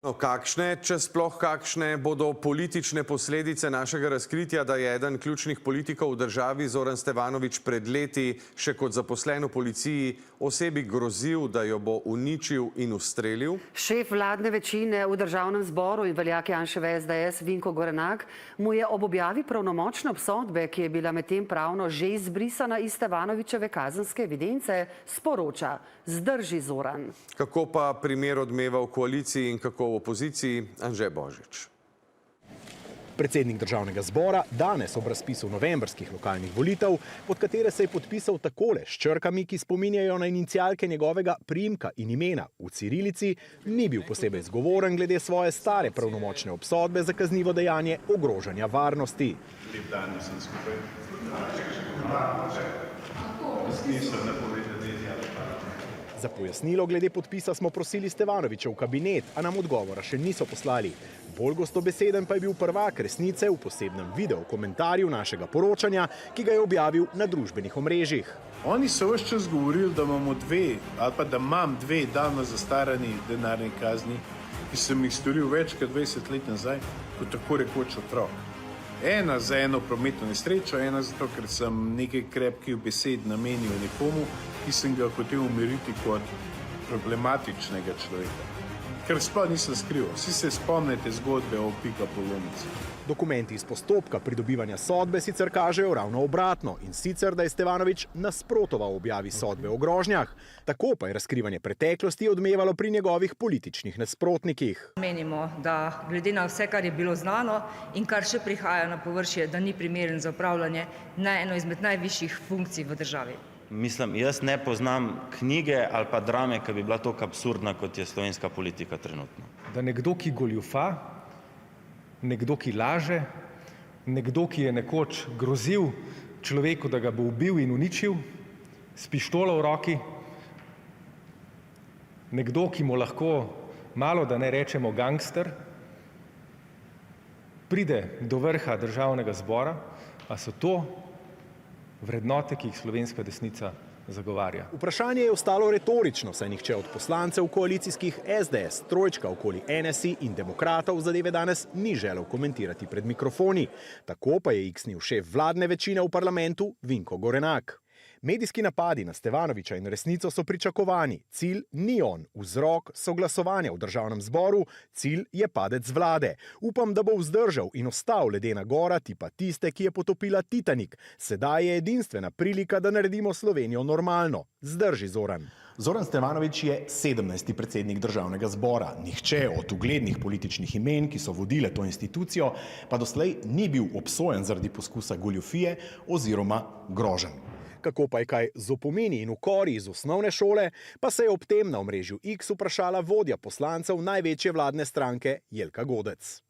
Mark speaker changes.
Speaker 1: No, kakšne, če sploh kakšne, bodo politične posledice našega razkritja, da je eden ključnih politikov v državi, Zoran Stevanović, pred leti še kot zaposlen v policiji osebi grozil, da jo bo uničil in ustrelil?
Speaker 2: Šef vladne večine v državnem zboru in veljak Janševe SDS Vinko Gorenak mu je ob objavi pravnomočne obsodbe, ki je bila medtem pravno že izbrisana iz Stevanovićeve kazenske evidence, sporoča: zdrži, Zoran.
Speaker 1: Kako pa primer odmeva v koaliciji in kako v opoziciji? Anže Božič.
Speaker 3: Predsednik državnega zbora danes ob razpisu novembrskih lokalnih volitev, pod katere se je podpisal takole s črkami, ki spominjajo na inicialke njegovega priimka in imena v cirilici, ni bil posebej zgovoren glede svoje stare pravnomočne obsodbe za kaznivo dejanje ogrožanja varnosti.
Speaker 4: Lep dan vsem skupaj.
Speaker 3: Za pojasnilo glede podpisa smo prosili Stevanovićev kabinet, a nam odgovora še niso poslali. Bolj gostobeseden pa je bil prvak resnice v posebnem video komentarju našega poročanja, ki ga je objavil na družbenih omrežjih.
Speaker 4: Oni so vse čas govorili, da imamo da imam dve davno zastarani denarni kazni, ki sem jih storil več kot 20 let nazaj, kot tako rekoč otrok. Ena za eno prometno nesrečo, ena zato, ker sem nekaj krepkih besed namenil nekomu, ki sem ga hotel umiriti kot problematičnega človeka. Ker sploh nisem skrival. Vsi se spomnite zgodbe o pikapolomici.
Speaker 3: Dokumenti iz postopka pridobivanja sodbe sicer kažejo ravno obratno, in sicer, da je Stevanović nasprotoval objavi sodbe o grožnjah. Tako pa je razkrivanje preteklosti odmevalo pri njegovih političnih nasprotnikih.
Speaker 5: Menimo, da glede na vse, kar je bilo znano in kar še prihaja na površje, da ni primeren za upravljanje na eno izmed najvišjih funkcij v državi.
Speaker 6: Mislim, jaz ne poznam knjige ali pa drame, ki bi bila tako absurdna, kot je slovenska politika trenutno.
Speaker 7: Da nekdo, ki goljufa, nekdo, ki laže, nekdo, ki je nekoč grozil človeku, da ga bo ubil in uničil, s pištolo v roki, nekdo, ki mu lahko malo, da ne rečemo gangster, pride do vrha državnega zbora, a so to vrednote, ki jih slovenska desnica zagovarja.
Speaker 3: Vprašanje je ostalo retorično, saj nihče od poslancev koalicijskih SDS, trojčka okoli NSI in demokratov zadeve danes ni želel komentirati pred mikrofoni. Tako pa je iksnil šef vladne večine v parlamentu Vinko Gorenak. Medijski napadi na Stevanovića in resnico so pričakovani. Cilj ni on, vzrok so glasovanja v državnem zboru, cilj je padec vlade. Upam, da bo vzdržal in ostal ledena gora tipa tiste, ki je potopila Titanik. Sedaj je edinstvena prilika, da naredimo Slovenijo normalno. Zdrži, Zoran.
Speaker 8: Zoran Stevanović je 17. predsednik državnega zbora. Nihče od uglednih političnih imen, ki so vodile to institucijo, pa doslej ni bil obsojen zaradi poskusa goljufije oziroma groženj.
Speaker 3: Kako pa je kaj z opomini in ukori iz osnovne šole, pa se je ob tem na omrežju X vprašala vodja poslancev največje vladne stranke Jelka Godec.